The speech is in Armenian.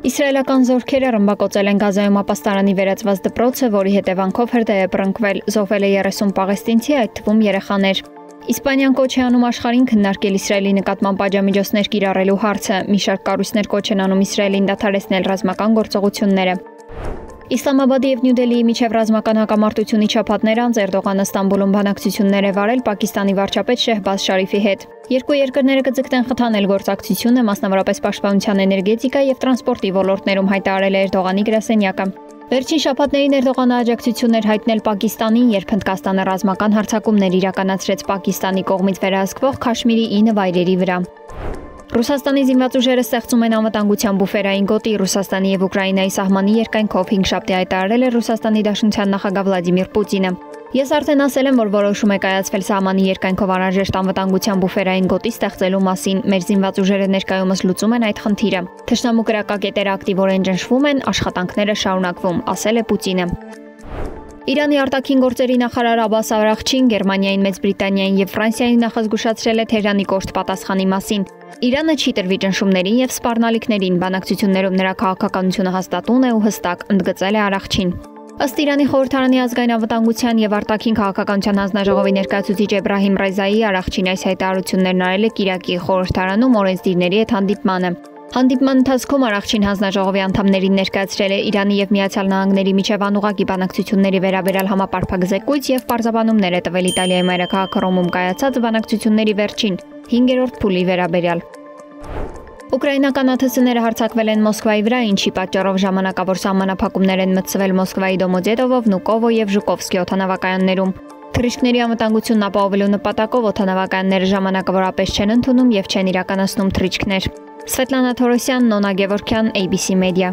Իսրայելական զորքերը ռմբակոծել են Գազայում ապաստարանի վերածված դպրոցը, որի հետևանքով հրդեհ է բռնկվել, զոհվել է 30 պաղեստինցի, այդ թվում երեխաներ։ Իսպանիան կոչ է անում աշխարհին քննարկել Իսրայելի նկատմամբ պատժամիջոցներ կիրառելու հարցը, մի շարք կառույցներ կոչ են անում Իսրայելին դադարեցնել ռազմական գործողությունները։ Իսլամաբադի եւ Նյու Դելիի միջև ռազմական հակամարտությունի չափածներ անց Էրդողանը Ստամբուլում բանակցություններ է վարել Պակիստանի վարչապետ Շեհբազ Շարիֆի հետ։ Երկու երկրները կձգտեն խթանել գործակցությունը, մասնավորապես պաշտպանության, էներգետիկայի եւ տրանսպորտի ոլորտներում, հայտարարել է Էրդողանի գրասենյակը։ Վերջին շաբաթներին Էրդողանը աջակցություններ հայտնել Պակիստանին, երբ Հնդկաստանը ռազմական հարձակումներ իրականացրեց Պակիստանի կողմից վերահսկվող Քաշմիրի 9 վայրերի վրա։ Ռուսաստանի զինված ուժերը ստեղծում են անվտանգության բուֆերային գոտի Ռուսաստանի եւ Ուկրաինայի սահմանի երկայնքով 5 շաբթի հայտարարել է Ռուսաստանի Դաշնության նախագահ Վլադիմիր Պուտինը։ Ես արդեն ասել եմ, որ որոշում է կայացվել սահմանի երկայնքով անհրաժեշտ անվտանգության բուֆերային գոտի ստեղծելու մասին։ Մեր զինված ուժերը ներկայումս լուծում են այդ խնդիրը։ Թշնամու կրակակետերը ակտիվորեն ճնշվում են, աշխատանքները շարունակվում, ասել է Պուտինը։ Իրանի արտաքին գործերի նախարար Աբբաս Արաղչին Գերմանիային, Մեծ Բրիտանիային եւ Ֆրանսիային նախազգուշացրել է Թեհրանի կոշտ պատասխանի մասին։ Իրանը չի տրվի ճնշումներին եւ սպառնալիքներին, բանակցություններում նրա քաղաքականությունը հաստատուն է ու հստակ, ընդգծել է Արաղչին։ Ըստ Իրանի խորհրդարանի ազգային անվտանգության եւ արտաքին քաղաքականության հանձնաժողովի ներկայացուցիչ Էբրահիմ Ռայզայի Արաղչին այս հայտարարություններն արել է Կիրակի խորհրդարանում օրենսդիրների հետ հանդիպմանը։ Հանդիպման ընթացքում Արաղչին հանձնաժողովի անդամներին ներկայացրել է Իրանի եւ Միացյալ Նահանգների միջև անուղղակի բանակցությունների վերաբերյալ համապարփակ զեկույց եւ պարզաբանումներ է տվել Իտալիայի մայրաքաղաք Հռոմում կայացած բանակցությունների վերջին 5-րդ փուլի վերաբերյալ։ Ուկրաինական ԱԹՍ-ները հարձակվել են Մոսկվայի վրա, ինչի պատճառով ժամանակավոր սահմանափակումներ են մտցվել Մոսկվայի Դոմոդեդովո, Վնուկովո եւ Ժուկովսկի օդանավակայաններում։ Թռիչքների անվտանգությունն ապահովելու նպատակով օդանավակայանները ժամանակավորապես չեն ընդունում եւ չեն իրականացնում թռիչքներ։ Սվետլանա Թորոսյան, Նոնա Գևորքյան, ABC Media։